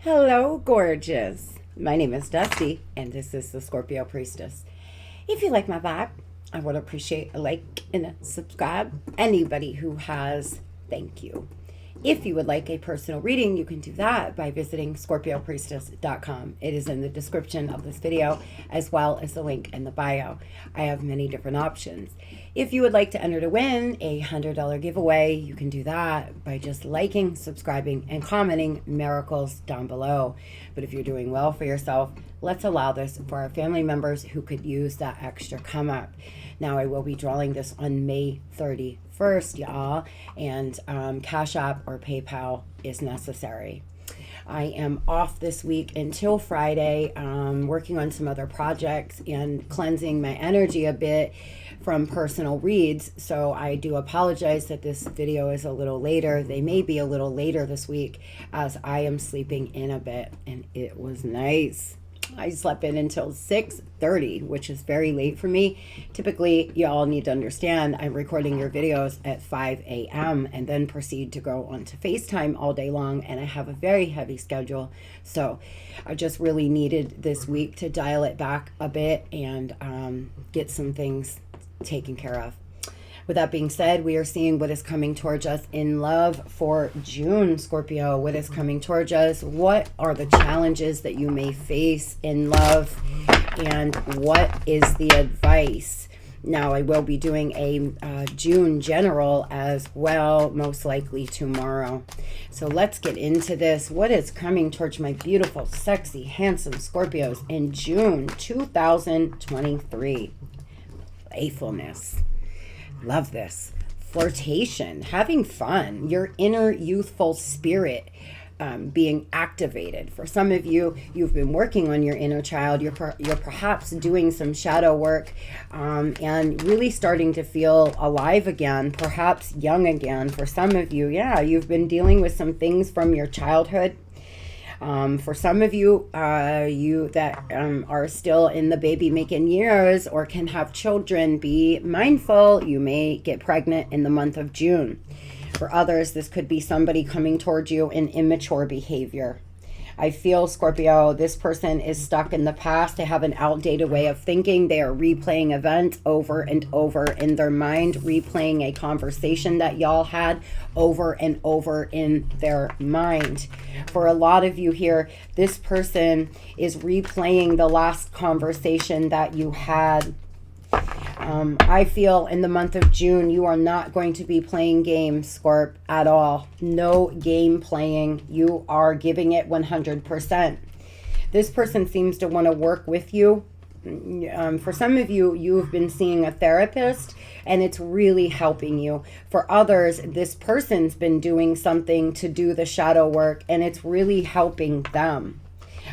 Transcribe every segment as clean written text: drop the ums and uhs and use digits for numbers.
Hello, gorgeous. My name is Dusty, and this is the Scorpio Priestess. If you like my vibe, I would appreciate a like and a subscribe. Anybody who has, thank you. If you would like a personal reading, you can do that by visiting scorpiopriestess.com. It is in the description of this video, as well as the link in the bio. I have many different options. If you would like to enter to win a $100 giveaway, you can do that by just liking, subscribing, and commenting miracles down below. But if you're doing well for yourself, let's allow this for our family members who could use that extra come up. Now, I will be drawing this on May 31st, y'all, and Cash App or PayPal is necessary. I am off this week until Friday, working on some other projects and cleansing my energy a bit from personal reads. So I do apologize that this video is a little later. They may be a little later this week as I am sleeping in a bit, and it was nice. I slept in until 6:30, which is very late for me. Typically, y'all need to understand, I'm recording your videos at 5 a.m. and then proceed to go onto FaceTime all day long, and I have a very heavy schedule. So I just really needed this week to dial it back a bit and get some things taken care of. With that being said, we are seeing what is coming towards us in love for June, Scorpio. What is coming towards us? What are the challenges that you may face in love? And what is the advice? Now, I will be doing a June general as well, most likely tomorrow. So let's get into this. What is coming towards my beautiful, sexy, handsome Scorpios in June 2023? Playfulness. Love this. Flirtation, having fun, your inner youthful spirit being activated. For some of you, you've been working on your inner child. You're perhaps doing some shadow work and really starting to feel alive again, perhaps young again. For some of you, yeah, you've been dealing with some things from your childhood. For some of you, you that are still in the baby making years or can have children, be mindful. You may get pregnant in the month of June. For others, this could be somebody coming towards you in immature behavior. I feel, Scorpio, this person is stuck in the past. They have an outdated way of thinking. They are replaying events over and over in their mind, replaying a conversation that y'all had over and over in their mind. For a lot of you here, this person is replaying the last conversation that you had. I feel in the month of June, you are not going to be playing games, Scorp, at all. No game playing. You are giving it 100%. This person seems to want to work with you. For some of you, you've been seeing a therapist and it's really helping you. For others, this person's been doing something to do the shadow work and it's really helping them.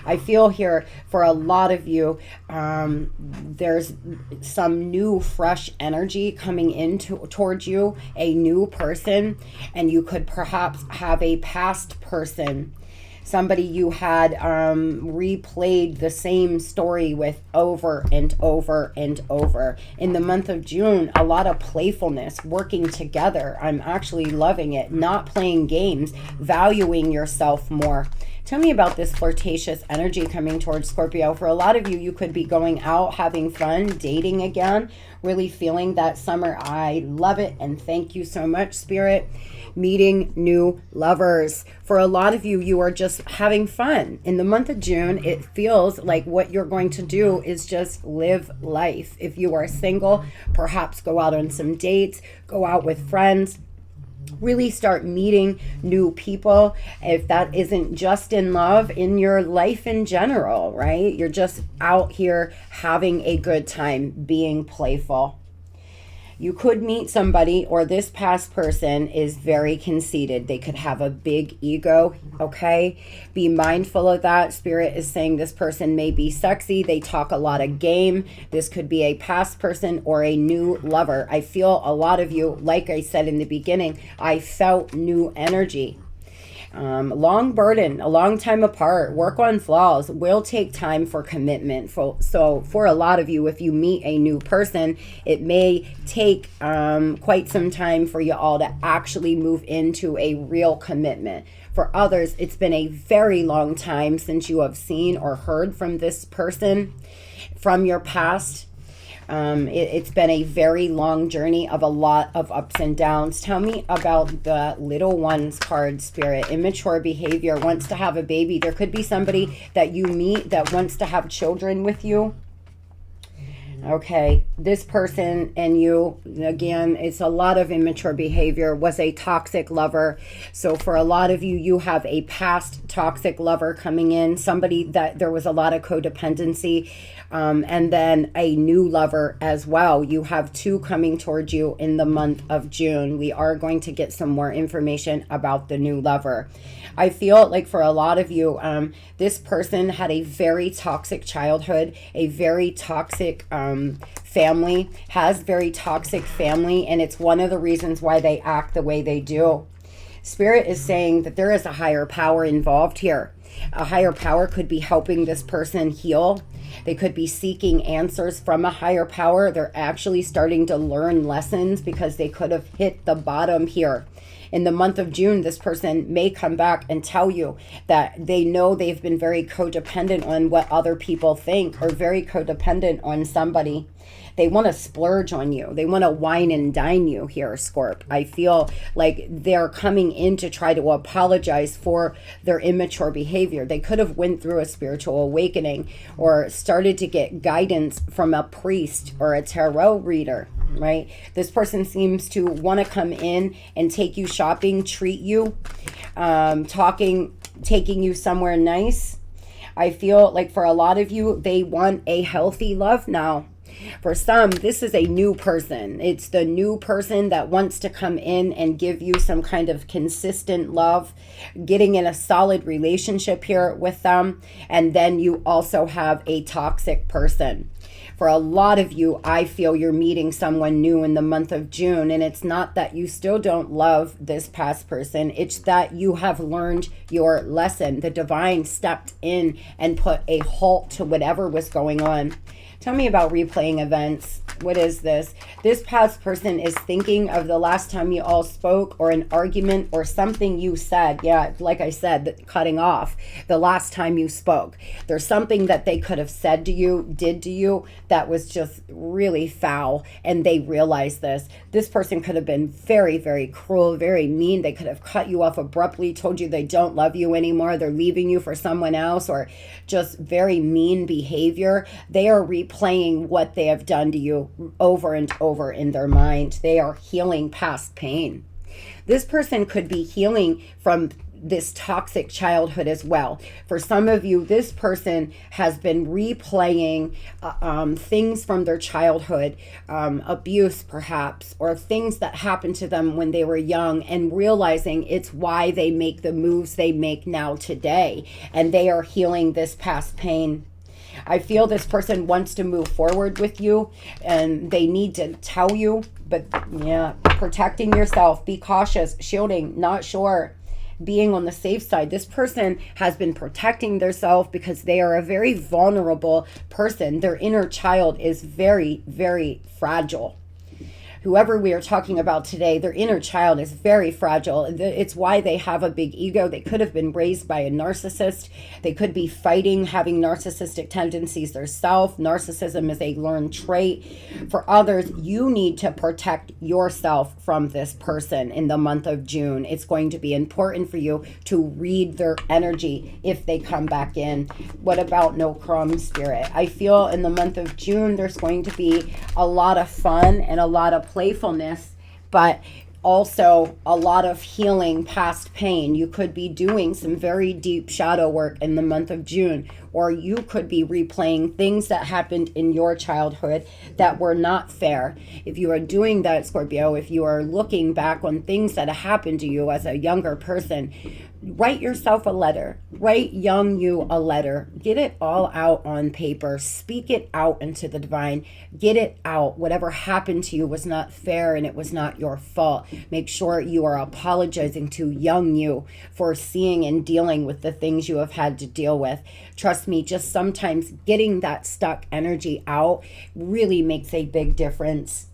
I feel here for a lot of you, there's some new fresh energy coming towards you, a new person, and you could perhaps have a past person, somebody you had replayed the same story with over and over and over. In the month of June, a lot of playfulness, working together. I'm actually loving it. Not playing games, valuing yourself more. Tell me about this flirtatious energy coming towards Scorpio. For a lot of you, you could be going out, having fun, dating again, really feeling that summer. I love it, and thank you so much, Spirit. Meeting new lovers. For a lot of you, you are just having fun. In the month of June, it feels like what you're going to do is just live life. If you are single, perhaps go out on some dates, go out with friends. Really start meeting new people. If that isn't just in love, in your life in general, right? You're just out here having a good time, being playful. You could meet somebody, or this past person is very conceited. They could have a big ego, okay? Be mindful of that. Spirit is saying this person may be sexy. They talk a lot of game. This could be a past person or a new lover. I feel a lot of you, like I said in the beginning, I felt new energy. Long burden, a long time apart, work on flaws, will take time for commitment. So for a lot of you, if you meet a new person, it may take quite some time for you all to actually move into a real commitment. For others, it's been a very long time since you have seen or heard from this person from your past. It's been a very long journey of a lot of ups and downs. Tell me about the little ones card, Spirit. Immature behavior, wants to have a baby. There could be somebody that you meet that wants to have children with you. Okay, this person and you, again, it's a lot of immature behavior, was a toxic lover. So for a lot of you, you have a past toxic lover coming in, somebody that there was a lot of codependency, and then a new lover as well. You have two coming towards you in the month of June. We are going to get some more information about the new lover. I feel like for a lot of you, this person had a very toxic childhood, a very toxic family, has very toxic family, and it's one of the reasons why they act the way they do. Spirit is saying that there is a higher power involved here. A higher power could be helping this person heal. They could be seeking answers from a higher power. They're actually starting to learn lessons because they could have hit the bottom here. In the month of June, this person may come back and tell you that they know they've been very codependent on what other people think, or very codependent on somebody. They want to splurge on you. They want to wine and dine you here, Scorp. I feel like they're coming in to try to apologize for their immature behavior. They could have went through a spiritual awakening or started to get guidance from a priest or a tarot reader, right? This person seems to want to come in and take you shopping, treat you, taking you somewhere nice. I feel like for a lot of you, they want a healthy love now. For some, this is a new person. It's the new person that wants to come in and give you some kind of consistent love, getting in a solid relationship here with them. And then you also have a toxic person. For a lot of you, I feel you're meeting someone new in the month of June, and it's not that you still don't love this past person. It's that you have learned your lesson. The divine stepped in and put a halt to whatever was going on. Tell me about replaying events. What is this? This past person is thinking of the last time you all spoke, or an argument, or something you said. Yeah, like I said, cutting off the last time you spoke. There's something that they could have said to you, did to you, that was just really foul, and they realized this. This person could have been very, very cruel, very mean. They could have cut you off abruptly, told you they don't love you anymore, they're leaving you for someone else, or just very mean behavior. They are replaying what they have done to you over and over in their mind. They are healing past pain. This person could be healing from this toxic childhood as well. For some of you, this person has been replaying things from their childhood, abuse perhaps, or things that happened to them when they were young, and realizing it's why they make the moves they make now today, and they are healing this past pain. I feel this person wants to move forward with you, and they need to tell you, but yeah, protecting yourself, be cautious, shielding, not sure, being on the safe side. This person has been protecting themselves because they are a very vulnerable person. Their inner child is very, very fragile. Whoever we are talking about today, their inner child is very fragile. It's why they have a big ego. They could have been raised by a narcissist. They could be fighting, having narcissistic tendencies themselves. Narcissism is a learned trait. For others, you need to protect yourself from this person in the month of June. It's going to be important for you to read their energy if they come back in. What about no crumbs, Spirit? I feel in the month of June, there's going to be a lot of fun and a lot of playfulness, but also a lot of healing past pain. You could be doing some very deep shadow work in the month of June, or you could be replaying things that happened in your childhood that were not fair. If you are doing that, Scorpio, if you are looking back on things that happened to you as a younger person, write yourself a letter. Write young you a letter. Get it all out on paper. Speak it out into the divine. Get it out. Whatever happened to you was not fair, and it was not your fault. Make sure you are apologizing to young you for seeing and dealing with the things you have had to deal with. Trust me, just sometimes getting that stuck energy out really makes a big difference.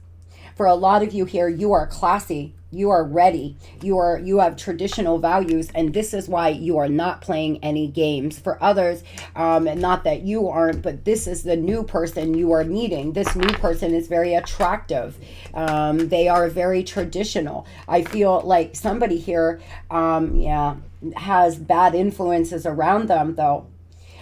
For a lot of you here, you are classy. You are ready. You have traditional values, and this is why you are not playing any games. For others, not that you aren't, but this is the new person you are meeting. This new person is very attractive. They are very traditional. I feel like somebody here, has bad influences around them, though.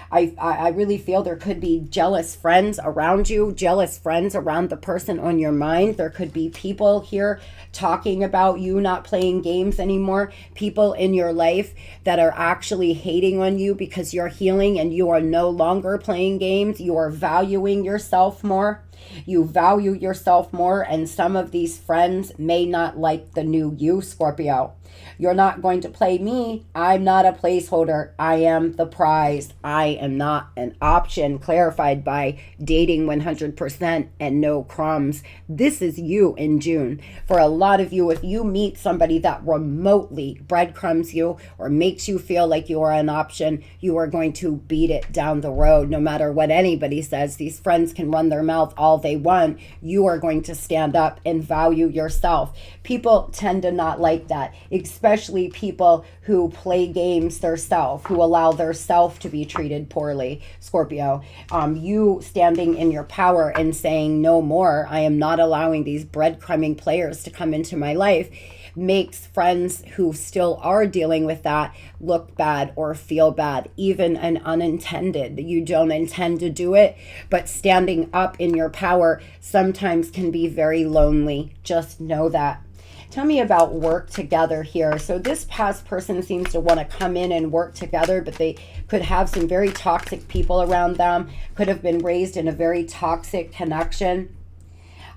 I really feel there could be jealous friends around you, jealous friends around the person on your mind. There could be people here talking about you not playing games anymore, people in your life that are actually hating on you because you're healing and you are no longer playing games. You are valuing yourself more. You value yourself more, and some of these friends may not like the new you, Scorpio. You're not going to play me. I'm not a placeholder. I am the prize. I am not an option, clarified by dating 100% and no crumbs. This is you in June. For a lot of you, if you meet somebody that remotely breadcrumbs you or makes you feel like you are an option, you are going to beat it down the road. No matter what anybody says, these friends can run their mouth all they want. You are going to stand up and value yourself. People tend to not like that, especially people who play games theirself, who allow their self to be treated poorly, Scorpio. You standing in your power and saying no more, I am not allowing these breadcrumbing players to come into my life, makes friends who still are dealing with that look bad or feel bad, even an unintended. You don't intend to do it, but standing up in your power sometimes can be very lonely. Just know that. Tell me about work together here. So this past person seems to want to come in and work together, but they could have some very toxic people around them, could have been raised in a very toxic connection.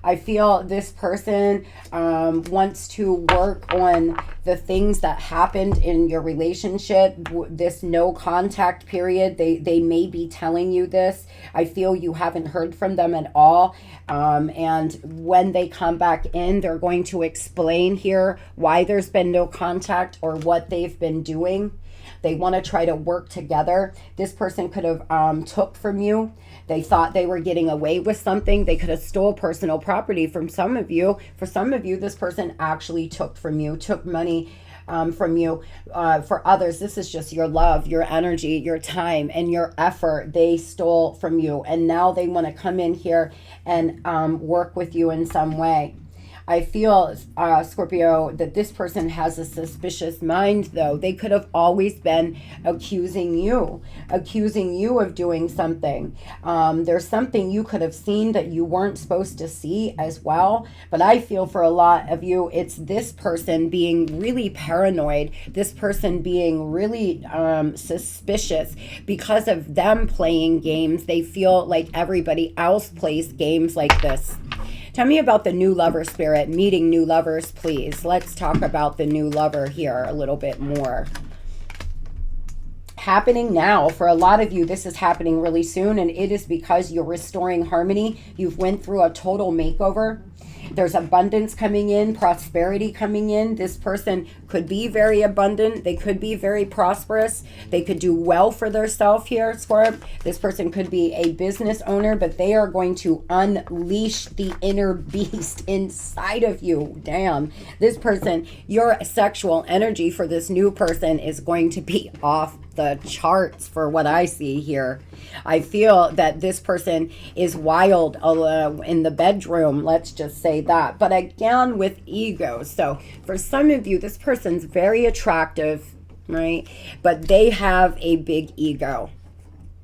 I feel this person wants to work on the things that happened in your relationship, this no contact period. They may be telling you this. I feel you haven't heard from them at all. And when they come back in, they're going to explain here why there's been no contact or what they've been doing. They want to try to work together. This person could have took from you. They thought they were getting away with something. They could have stole personal property from some of you. For some of you, this person actually took from you, took money from you. For others, this is just your love, your energy, your time, and your effort. They stole from you, and now they want to come in here and work with you in some way. I feel, Scorpio, that this person has a suspicious mind, though. They could have always been accusing you of doing something. There's something you could have seen that you weren't supposed to see as well. But I feel for a lot of you, it's this person being really paranoid, this person being really suspicious because of them playing games. They feel like everybody else plays games like this. Tell me about the new lover spirit, meeting new lovers, please. Let's talk about the new lover here a little bit more. Happening now. For a lot of you, this is happening really soon, and it is because you're restoring harmony. You've went through a total makeover. There's abundance coming in, prosperity coming in. This person could be very abundant. They could be very prosperous. They could do well for themselves here, Scorp. This person could be a business owner, but they are going to unleash the inner beast inside of you. Damn. This person, your sexual energy for this new person is going to be off the charts for what I see here. I feel that this person is wild in the bedroom, let's just say that, but again with ego. So for some of you, this person's very attractive, right? But they have a big ego.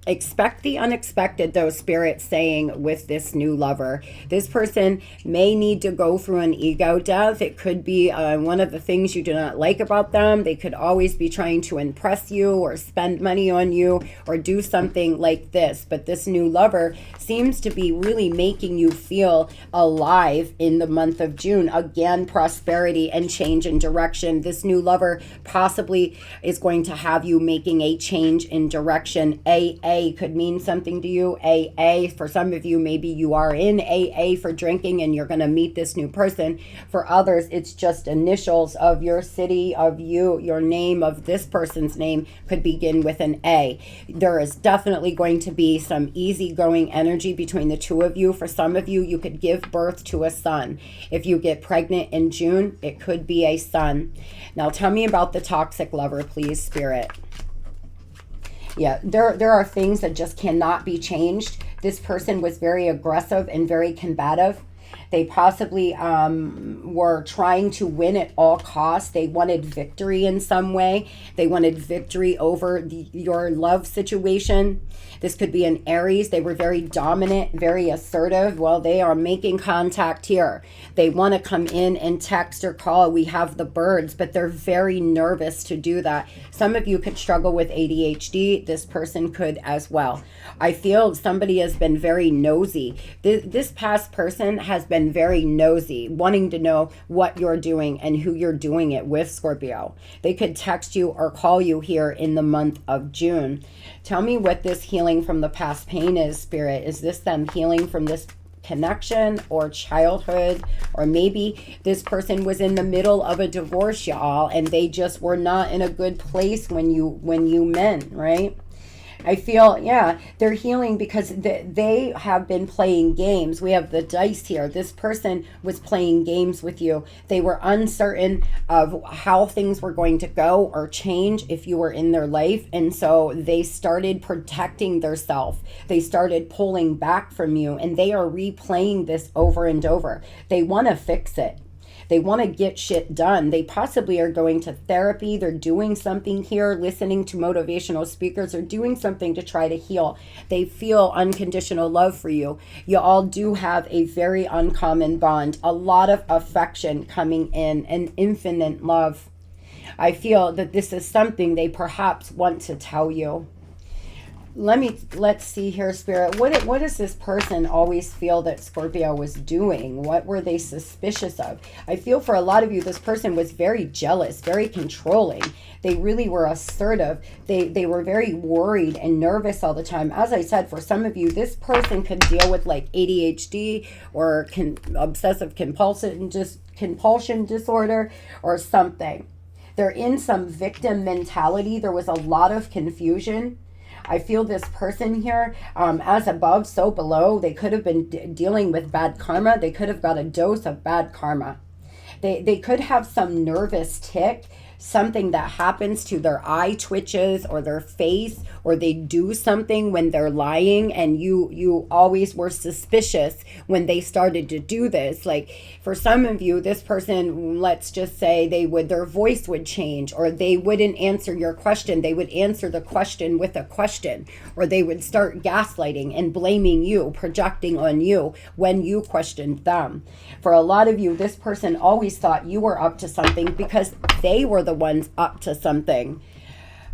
Expect the unexpected, though, Spirit saying with this new lover. This person may need to go through an ego death. It could be one of the things you do not like about them. They could always be trying to impress you or spend money on you or do something like this. But this new lover seems to be really making you feel alive in the month of June. Again, prosperity and change in direction. This new lover possibly is going to have you making a change in direction. AA could mean something to you. AA, for some of you, maybe you are in AA for drinking and you're going to meet this new person. For others, it's just initials of your city, of you, your name, of this person's name could begin with an A. There is definitely going to be some easygoing energy between the two of you. For some of you, you could give birth to a son. If you get pregnant in June, it could be a son. Now tell me about the toxic lover, please, Spirit. Yeah, there are things that just cannot be changed. This person was very aggressive and very combative. They possibly were trying to win at all costs. They wanted victory in some way. They wanted victory over your love situation. This could be an Aries. They were very dominant, very assertive. Well, they are making contact here. They want to come in and text or call. We have the birds, but they're very nervous to do that. Some of you could struggle with ADHD. This person could as well. I feel somebody has been very nosy. This past person has been very nosy, wanting to know what you're doing and who you're doing it with, Scorpio. They could text you or call you here in the month of June. Tell me what this healing from the past pain is, Spirit. Is this them healing from this connection or childhood? Or maybe this person was in the middle of a divorce, y'all, and they just were not in a good place when you met, right? I feel, yeah, they're healing because they have been playing games. We have the dice here. This person was playing games with you. They were uncertain of how things were going to go or change if you were in their life. And so they started protecting themselves. They started pulling back from you, and they are replaying this over and over. They want to fix it. They want to get shit done. They possibly are going to therapy. They're doing something here, listening to motivational speakers, or doing something to try to heal. They feel unconditional love for you. You all do have a very uncommon bond, a lot of affection coming in, and infinite love. I feel that this is something they perhaps want to tell you. Let's see here, Spirit. What does this person always feel that Scorpio was doing? What were they suspicious of? I feel for a lot of you, this person was very jealous, very controlling. They really were assertive. They were very worried and nervous all the time. As I said, for some of you, this person could deal with like ADHD or obsessive compulsion disorder or something. They're in some victim mentality. There was a lot of confusion. I feel this person here, as above, so below. They could have been dealing with bad karma. They could have got a dose of bad karma. They could have some nervous tick, something that happens to their eye twitches or their face, or they do something when they're lying, and you always were suspicious when they started to do this. Like for some of you, this person, let's just say their voice would change, or they wouldn't answer your question. They would answer the question with a question, or they would start gaslighting and blaming you, projecting on you when you questioned them. For a lot of you, this person always thought you were up to something because they were the ones up to something.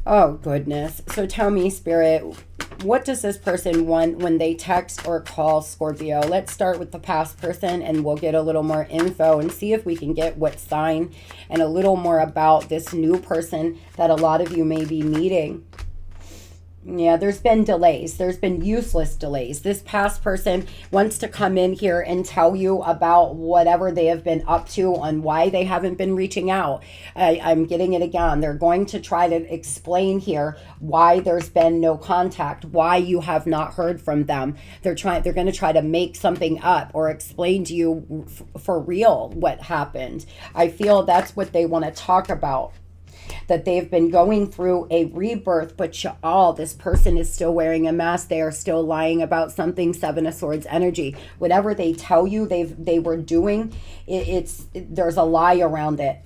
Oh, goodness. So tell me, Spirit, what does this person want when they text or call Scorpio? Let's start with the past person, and we'll get a little more info and see if we can get what sign and a little more about this new person that a lot of you may be meeting. Yeah, there's been delays. There's been useless delays. This past person wants to come in here and tell you about whatever they have been up to, on why they haven't been reaching out. I'm getting it again. They're going to try to explain here why there's been no contact, why you have not heard from them. They're going to try to make something up or explain to you for real what happened. I feel that's what they want to talk about. That they've been going through a rebirth, but this person is still wearing a mask. They are still lying about something. Seven of Swords energy. Whatever they tell you they were doing, there's a lie around it.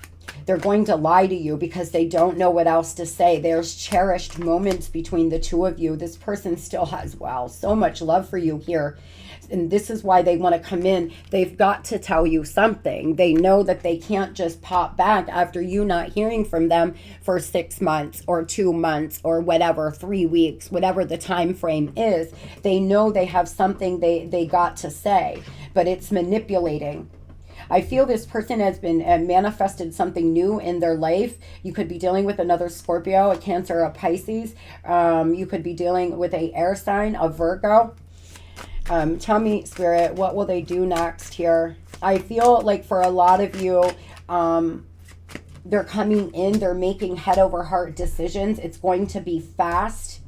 They're going to lie to you because they don't know what else to say. There's cherished moments between the two of you. This person still has, wow, so much love for you here. And this is why they want to come in. They've got to tell you something. They know that they can't just pop back after you not hearing from them for 6 months or 2 months or whatever, 3 weeks, whatever the time frame is. They know they have something they got to say, but it's manipulating. I feel this person has been manifested something new in their life. You could be dealing with another Scorpio, a Cancer, a Pisces. You could be dealing with a air sign, a Virgo. Tell me, Spirit, what will they do next here? I feel like for a lot of you, they're coming in, they're making head over heart decisions. It's going to be fast.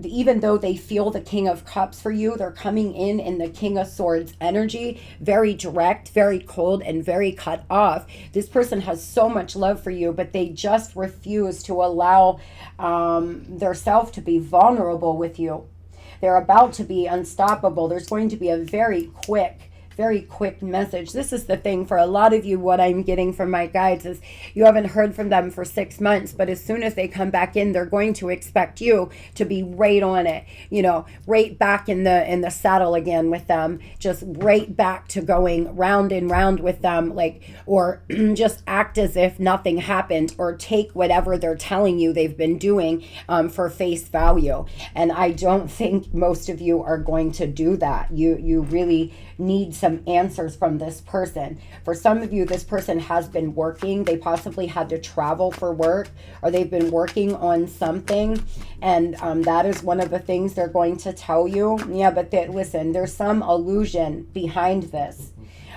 Even though they feel the King of Cups for you, they're coming in the King of Swords energy, very direct, very cold, and very cut off. This person has so much love for you, but they just refuse to allow their self to be vulnerable with you. They're about to be unstoppable. There's going to be a very quick message. This is the thing for a lot of you. What I'm getting from my guides is you haven't heard from them for 6 months, but as soon as they come back in, they're going to expect you to be right on it, you know, right back in the saddle again with them, just right back to going round and round with them, like, or just act as if nothing happened, or take whatever they're telling you they've been doing for face value. And I don't think most of you are going to do that. You really need some answers from this person. For some of you, this person has been working. They possibly had to travel for work, or they've been working on something, and that is one of the things they're going to tell you. Yeah, but listen, there's some illusion behind this.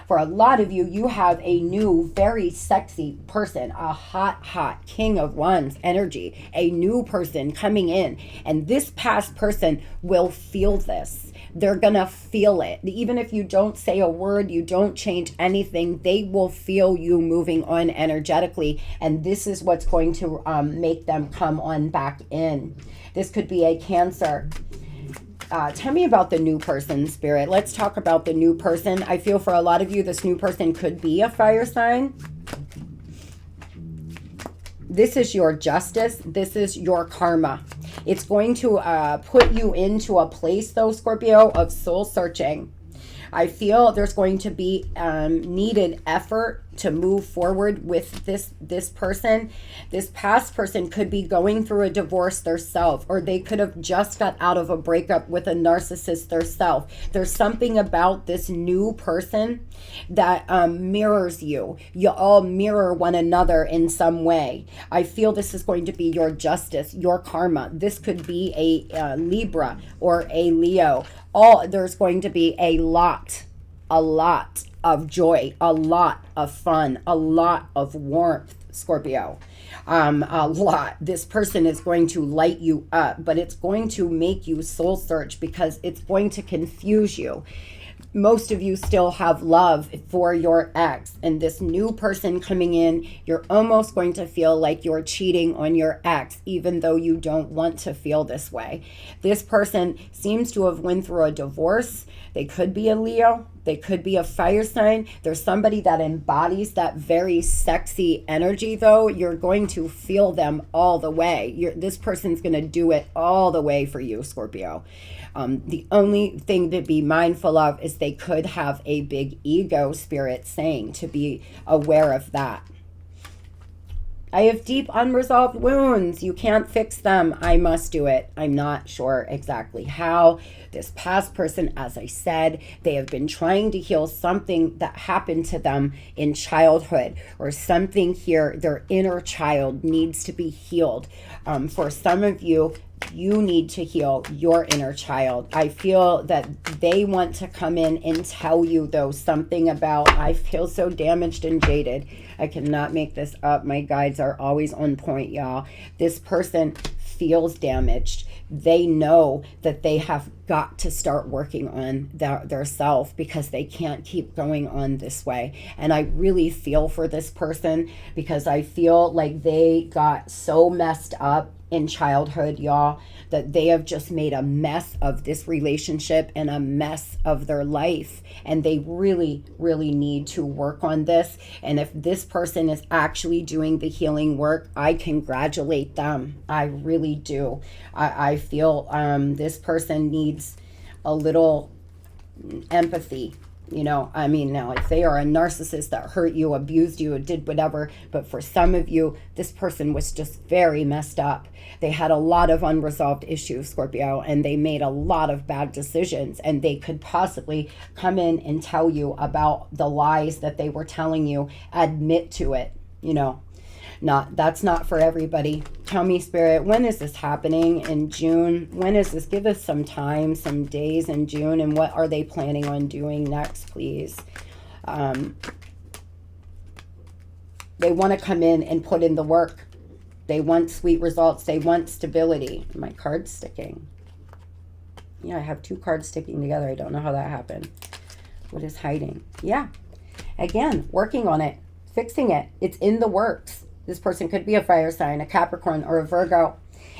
For a lot of you, you have a new, very sexy person, a hot King of Wands energy, a new person coming in, and this past person will feel this. They're going to feel it. Even if you don't say a word, you don't change anything, they will feel you moving on energetically. And this is what's going to make them come on back in. This could be a Cancer. Tell me about the new person, Spirit. Let's talk about the new person. I feel for a lot of you, this new person could be a fire sign. This is your justice. This is your karma. It's going to put you into a place, though, Scorpio, of soul searching. I feel there's going to be needed effort to move forward with this person. This past person could be going through a divorce themselves, or they could have just got out of a breakup with a narcissist themselves. There's something about this new person that mirrors you. You all mirror one another in some way. I feel this is going to be your justice, your karma. This could be a Libra or a Leo. There's going to be a lot of joy, a lot of fun, a lot of warmth, Scorpio. A lot. This person is going to light you up, but it's going to make you soul search because it's going to confuse you. Most of you still have love for your ex, and this new person coming in, you're almost going to feel like you're cheating on your ex, even though you don't want to feel this way. This person seems to have went through a divorce. They could be a Leo. They could be a fire sign. There's somebody that embodies that very sexy energy, though. You're going to feel them all the way. This person's going to do it all the way for you, Scorpio. The only thing to be mindful of is they could have a big ego, Spirit saying, to be aware of that. I have deep unresolved wounds. You can't fix them. I must do it. I'm not sure exactly how. This past person, as I said, they have been trying to heal something that happened to them in childhood, or something here, their inner child needs to be healed. For some of you, you need to heal your inner child. I feel that they want to come in and tell you, though, something about, I feel so damaged and jaded. I cannot make this up. My guides are always on point, y'all. This person feels damaged. They know that they have got to start working on their self, because they can't keep going on this way. And I really feel for this person, because I feel like they got so messed up in childhood, y'all, that they have just made a mess of this relationship and a mess of their life. And they really, really need to work on this. And if this person is actually doing the healing work, I congratulate them. I really do. I feel this person needs a little empathy. You know, I mean, now if they are a narcissist that hurt you, abused you, or did whatever, but for some of you, this person was just very messed up. They had a lot of unresolved issues, Scorpio, and they made a lot of bad decisions, and they could possibly come in and tell you about the lies that they were telling you, admit to it, you know. That's not for everybody. Tell me, Spirit, when is this happening? In June? When is this? Give us some time, some days in June, and what are they planning on doing next, please? They want to come in and put in the work. They want sweet results. They want stability. My card's sticking. Yeah, I have two cards sticking together. I don't know how that happened. What is hiding? Yeah. Again, working on it, fixing it. It's in the works. This person could be a fire sign, a Capricorn, or a Virgo.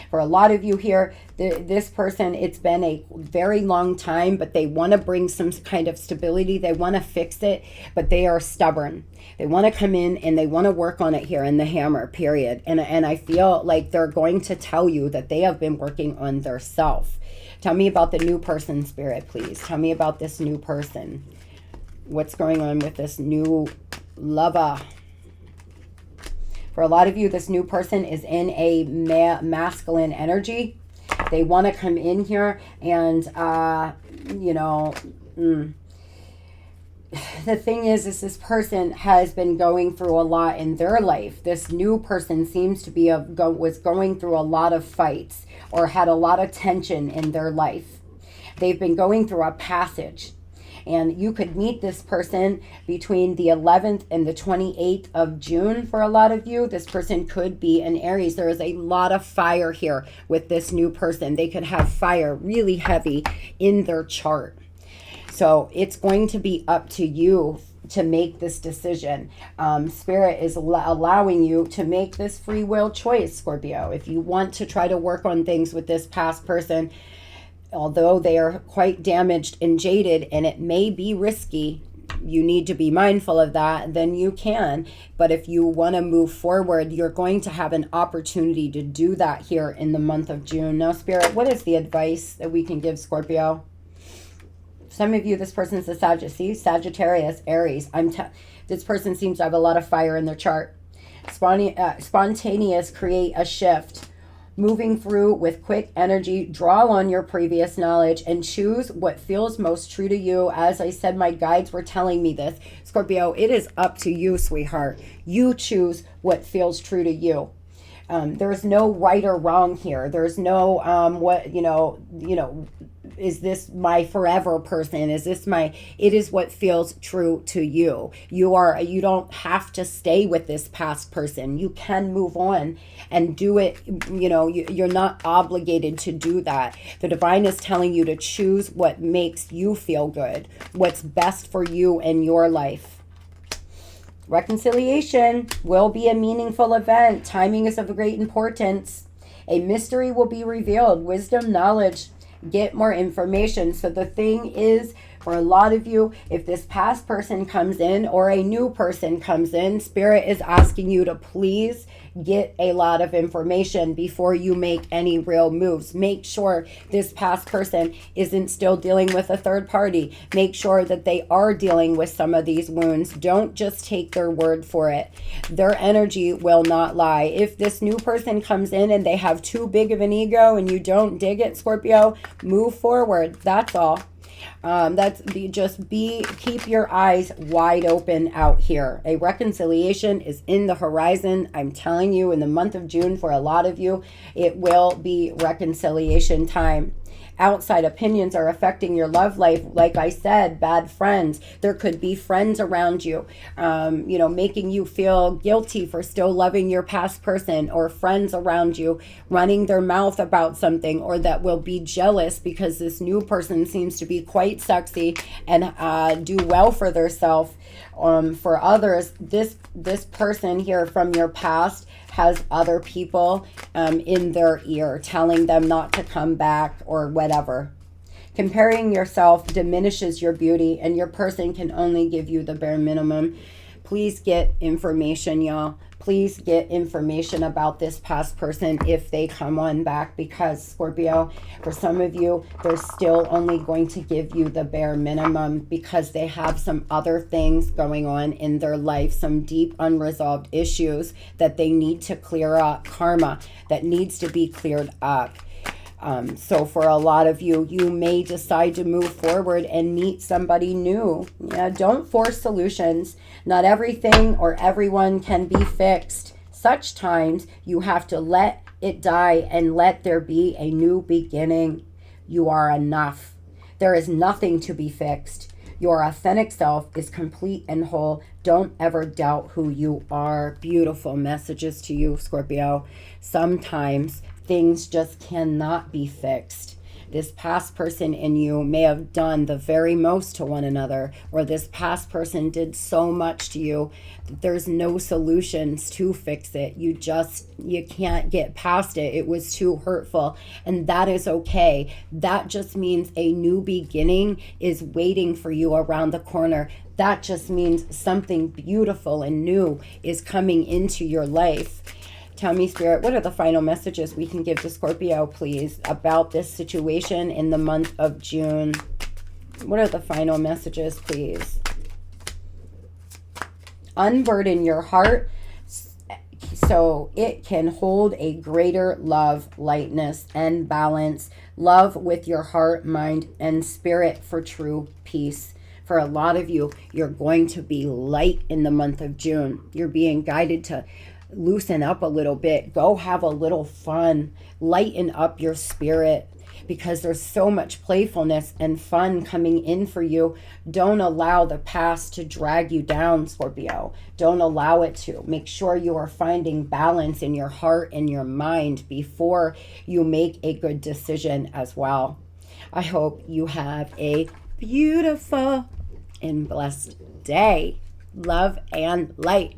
For a lot of you here, this person, it's been a very long time, but they want to bring some kind of stability. They want to fix it, but they are stubborn. They want to come in and they want to work on it here in the hammer, period. And I feel like they're going to tell you that they have been working on their self. Tell me about the new person, Spirit, please. Tell me about this new person. What's going on with this new lover? For a lot of you, this new person is in a masculine energy. They want to come in here and, you know, the thing is this person has been going through a lot in their life. This new person seems to be was going through a lot of fights or had a lot of tension in their life. They've been going through a passage. And you could meet this person between the 11th and the 28th of June for a lot of you. This person could be an Aries. There is a lot of fire here with this new person. They could have fire really heavy in their chart. So it's going to be up to you to make this decision. Spirit is allowing you to make this free will choice, Scorpio. If you want to try to work on things with this past person, although they are quite damaged and jaded and it may be risky, you need to be mindful of that, then you can. But if you want to move forward, you're going to have an opportunity to do that here in the month of June. Now, Spirit, what is the advice that we can give Scorpio? Some of you, this person's a Sagittarius, Aries. This person seems to have a lot of fire in their chart. Spontaneous, create a shift. Moving through with quick energy, draw on your previous knowledge and choose what feels most true to you. As I said, my guides were telling me this. Scorpio, it is up to you, sweetheart. You choose what feels true to you. There's no right or wrong here. There's no is this my forever person? Is this it is what feels true to you. You don't have to stay with this past person. You can move on and do it. You're not obligated to do that. The divine is telling you to choose what makes you feel good, what's best for you and your life. Reconciliation will be a meaningful event. Timing is of great importance. A mystery will be revealed. Wisdom, knowledge, get more information. So the thing is, for a lot of you, if this past person comes in or a new person comes in, Spirit is asking you to please get a lot of information before you make any real moves. Make sure this past person isn't still dealing with a third party. Make sure that they are dealing with some of these wounds. Don't just take their word for it. Their energy will not lie. If this new person comes in and they have too big of an ego and you don't dig it, Scorpio, move forward. That's all. Keep your eyes wide open out here. A reconciliation is in the horizon. I'm telling you, in the month of June, for a lot of you, it will be reconciliation time. Outside opinions are affecting your love life. Like I said, bad friends. There could be friends around you, making you feel guilty for still loving your past person, or friends around you running their mouth about something, or that will be jealous because this new person seems to be quite sexy and do well for themselves. For others, this person here from your past has other people in their ear telling them not to come back or whatever. Comparing yourself diminishes your beauty, and your person can only give you the bare minimum. Please get information, y'all. Please get information about this past person if they come on back, because Scorpio, for some of you, they're still only going to give you the bare minimum because they have some other things going on in their life, some deep unresolved issues that they need to clear up, karma that needs to be cleared up. So for a lot of you, you may decide to move forward and meet somebody new. Yeah, don't force solutions. Not everything or everyone can be fixed. Such times you have to let it die and let there be a new beginning. You are enough. There is nothing to be fixed. Your authentic self is complete and whole. Don't ever doubt who you are. Beautiful messages to you, Scorpio. Sometimes things just cannot be fixed. This past person in you may have done the very most to one another, or this past person did so much to you that there's no solutions to fix it. You can't get past it. It was too hurtful, and that is okay. That just means a new beginning is waiting for you around the corner. That just means something beautiful and new is coming into your life. Tell me, Spirit, what are the final messages we can give to Scorpio, please, about this situation in the month of June? What are the final messages, please? Unburden your heart so it can hold a greater love, lightness, and balance. Love with your heart, mind, and spirit for true peace. For a lot of you, you're going to be light in the month of June. You're being guided to loosen up a little bit. Go have a little fun. Lighten up your spirit, because there's so much playfulness and fun coming in for you. Don't allow the past to drag you down, Scorpio. Don't allow it to. Make sure you are finding balance in your heart and your mind before you make a good decision as well. I hope you have a beautiful and blessed day. Love and light.